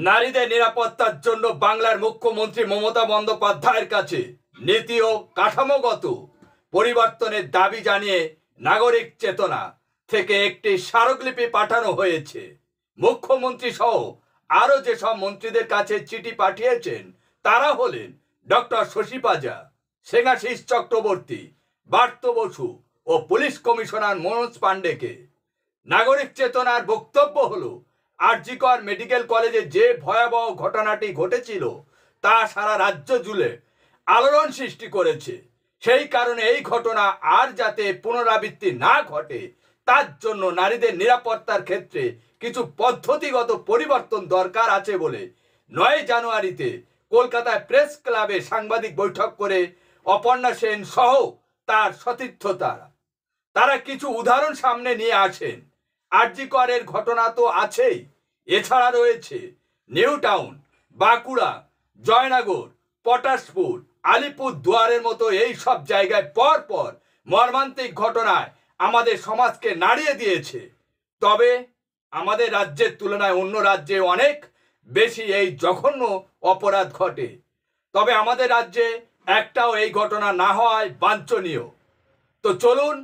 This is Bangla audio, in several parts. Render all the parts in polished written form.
নারীদের নিরাপত্তার জন্য বাংলার মুখ্যমন্ত্রী মমতা বন্দ্যোপাধ্যায়ের কাছে নীতি ও কাঠামোগত পরিবর্তনের দাবি জানিয়ে নাগরিক চেতনা থেকে একটি স্মারকলিপি পাঠানো হয়েছে। মুখ্যমন্ত্রী সহ আরো যেসব মন্ত্রীদের কাছে চিঠি পাঠিয়েছেন তারা হলেন ডক্টর শশী পাজা, স্নেহাশিস চক্রবর্তী, বার্ত বসু ও পুলিশ কমিশনার মনোজ পাণ্ডেকে। নাগরিক চেতনার বক্তব্য হলো, আরজি কর মেডিকেল কলেজে যে ভয়াবহ ঘটনাটি ঘটেছিল তা সারা রাজ্য জুড়ে আলোড়ন সৃষ্টি করেছে। সেই কারণে এই ঘটনা আর যাতে পুনরাবৃত্তি না ঘটে তার জন্য নারীদের নিরাপত্তার ক্ষেত্রে কিছু পদ্ধতিগত পরিবর্তন দরকার আছে বলে 9 জানুয়ারিতে কলকাতায় প্রেস ক্লাবে সাংবাদিক বৈঠক করে অপর্ণা সেন সহ তার সতীর্থরা তারা কিছু উদাহরণ সামনে নিয়ে আসেন। আরজি করের ঘটনা তো আছেই, এছাড়া রয়েছে নিউ টাউন, বাঁকুড়া, জয়নগর, পটাশপুর, আলিপুর দুয়ারের মতো এই সব জায়গায় পর পর মর্মান্তিক ঘটনায় আমাদের সমাজকে নাড়িয়ে দিয়েছে। তবে আমাদের রাজ্যের তুলনায় অন্য রাজ্যে অনেক বেশি এই জঘন্য অপরাধ ঘটে। তবে আমাদের রাজ্যে একটাও এই ঘটনা না হওয়ায় বাঞ্ছনীয়। তো চলুন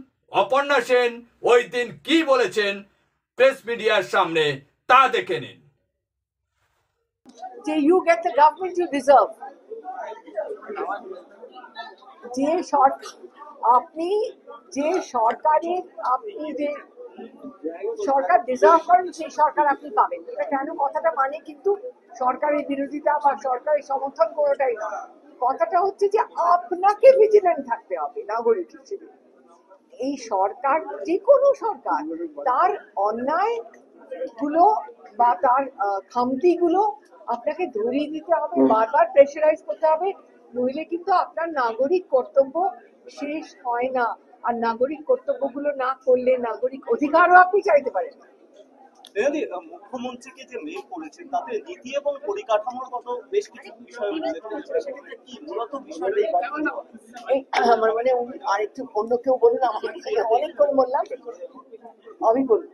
অপর্ণা সেন ওই দিন কি বলেছেন প্রেস মিডিয়ার সামনে তা দেখে নিন। You get the government you deserve. যে সরকার ডিজার্ভ করেন সেই সরকার আপনি পাবেন। এটা কেন কথাটা মানে কিন্তু সরকারের বিরোধিতা বা সরকারের সমর্থন কোনোটাই নয়। কথাটা হচ্ছে যে আপনাকে ভিজিলেন্ট থাকতে হবে নাগরিক হিসেবে। এই সরকার, যে কোনো সরকার, তার অন্যায় গুলো বা তার খামতি গুলো আপনাকে ধরিয়ে দিতে হবে, বারবার প্রেশারাইজ করতে হবে, নইলে কিন্তু আপনার নাগরিক কর্তব্য শেষ হয় না। আর নাগরিক কর্তব্যগুলো না করলে নাগরিক অধিকারও আপনি চাইতে পারেন না। মুখ্যমন্ত্রীকে যে মেল করেছেন তাতে নীতি এবং পরিকাঠামোগত বেশ কিছু বিষয় উল্লেখ করেছেন, সেক্ষেত্রে কি মূলত বিষয়টাই আমার মানে আরেকটু অন্য কেউ বলুন, আমাকে অনেকক্ষণ বললাম, আমি বলুন।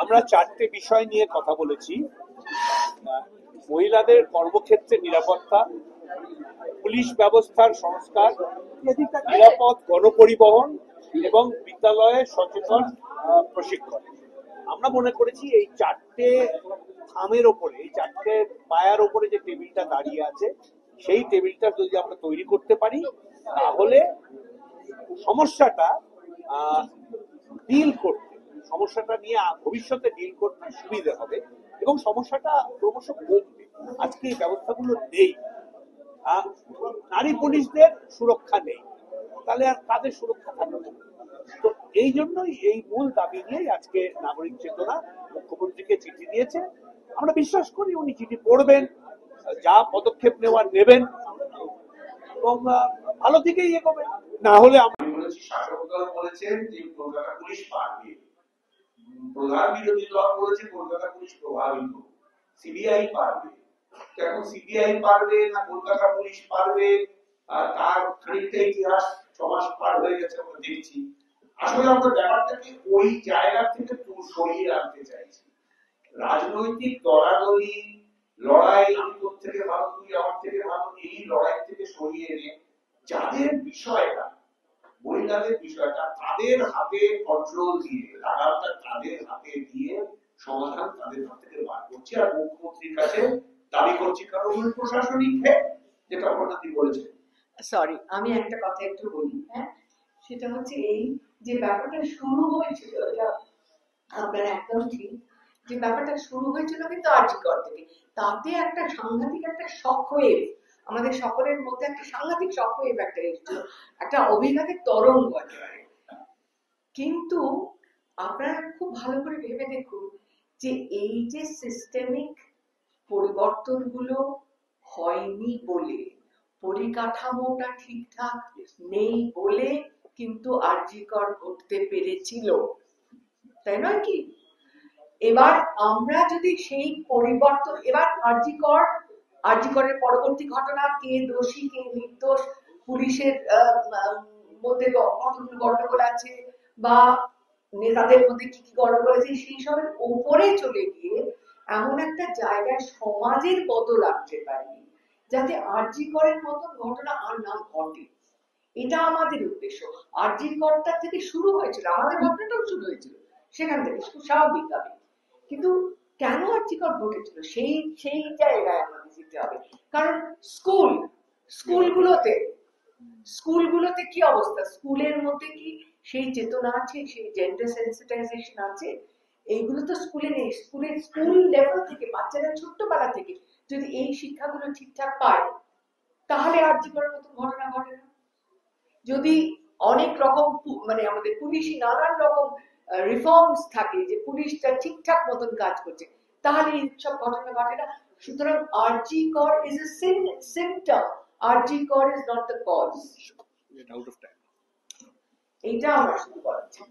আমরা 4টে বিষয় নিয়ে কথা বলেছি: মহিলাদের কর্মক্ষেত্রে নিরাপত্তা, পুলিশ ব্যবস্থার সংস্কার, নিরাপদ গণপরিবহন এবং বিদ্যালয়ে সচেতন প্রশিক্ষণ। আমরা মনে করেছি এই 4টে থামের ওপরে, এই 4টে পায়ার ওপরে যে টেবিলটা দাঁড়িয়ে আছে সেই টেবিলটা যদি আমরা তৈরি করতে পারি তাহলে সমস্যাটা ডিল করতে, সমস্যাটা নিয়ে ভবিষ্যতে ডিল করতে সুবিধে হবে এবং সমস্যাটা ক্রমশ কমবে। আজকে এই ব্যবস্থাগুলো নেই, নারী পুলিশদের সুরক্ষা নেই, তাহলে আর কাদের সুরক্ষা থাকবে? তো এই জন্যই এই মূল দাবি নিয়ে আজকে নাগরিক চেতনা মুখ্যমন্ত্রীকে চিঠি দিয়েছে। আমরা বিশ্বাস করি উনি চিঠি পড়বেন, যা পদক্ষেপ নেওয়ার নেবেন এবং ভালো দিকেই এগোবেন। না হলে আমরা বলেছি, শাসক দল বলেছেন যে কলকাতা পুলিশ পারবে, প্রধান বিরোধী দল বলেছে কলকাতা পুলিশ প্রভাবিত, সিবিআই পারবে। এখন সিবিআই পারবে না কলকাতা পুলিশ পারবে, তার খানিকটা ইতিহাস 6 মাস পার হয়ে গেছে, আমরা দেখছি। আসলে আমরা ব্যাপারটাকে ওই জায়গা থেকে সরিয়ে আনতে চাইছি। রাজনৈতিক দলাদলি লড়াই, তোর থেকে ভালো তুই আমার থেকে ভালো, এই লড়াই থেকে সরিয়ে এনে যাদের বিষয়টা, মহিলাদের বিষয়টা, তাদের হাতে কন্ট্রোল দিয়ে, লাগামটা তাদের হাতে দিয়ে সমাধান তাদের হাত থেকে বার করছি আর মুখ্যমন্ত্রীর কাছে দাবি করছি। কারণ প্রশাসনিক যেটা আপনাদের বলেছে। সরি, আমি একটা কথা একটু বলি। হ্যাঁ, সেটা হচ্ছে এই যে ব্যাপারটা শুরু হয়েছিল, এটা আপনার একদম ঠিক, যে ব্যাপারটা শুরু হয়েছিল কিন্তু আরজি কর থেকে, তাতে একটা সাংঘাতিক একটা শক ওয়েভ আমাদের সকলের মধ্যে, একটা সাংঘাতিক শক ওয়েভ একটা এসেছিল, একটা অভিঘাতের তরঙ্গ একেবারে। কিন্তু আপনারা খুব ভালো করে ভেবে দেখুন যে এই যে সিস্টেমিক পরিবর্তনগুলো হয়নি বলে, পরিকাঠামোটা ঠিকঠাক নেই বলে কিন্তু আরজি কর ঘটতে পেরেছিল, তাই নয় কি? এবার আমরা যদি সেই পরিবর্তন, এবার আরজি করের পরবর্তী ঘটনা, কে দোষী কে নির্দোষ, পুলিশের মধ্যে কতগুলো গন্ডগোল আছে বা নেতাদের মধ্যে কি কি গন্ডগোল আছে, সেই সবের উপরে চলে গিয়ে এমন একটা জায়গায় সমাজের বদল আনতে পারি যাতে আরজি করের মতন ঘটনা আর না ঘটে। এটা আমাদের উদ্দেশ্য। আরজি করটা থেকে শুরু হয়েছিল, আমাদের ঘটনাটাও শুরু হয়েছিল সেখান থেকে, খুব স্বাভাবিকভাবে। কিন্তু কেন আরজি কর ঘটেছিল সেই সেই জায়গায় আমাদের যেতে হবে। কারণ স্কুলগুলোতে স্কুলগুলোতে কি অবস্থা, স্কুলের মধ্যে কি সেই চেতনা আছে, সেই জেন্ডার সেন্সিটাইজেশন আছে? এইগুলো তো স্কুলে নেই। স্কুল লেভেল থেকে বাচ্চারা ছোট্টবেলা থেকে যদি এই শিক্ষাগুলো ঠিকঠাক পায় তাহলে আরজি করার মতো ঘটনা ঘটে না। যদি অনেক রকম মানে আমাদের পুলিশি নানান রকম রিফর্মস থাকে, যে পুলিশটা ঠিকঠাক মতন কাজ করছে, তাহলে এইসব ঘটনা ঘটে না। সুতরাং আরজি Kar is a symptom, RG Kar is not the cause. Out of time. এইটা আমরা শুরু করেছি।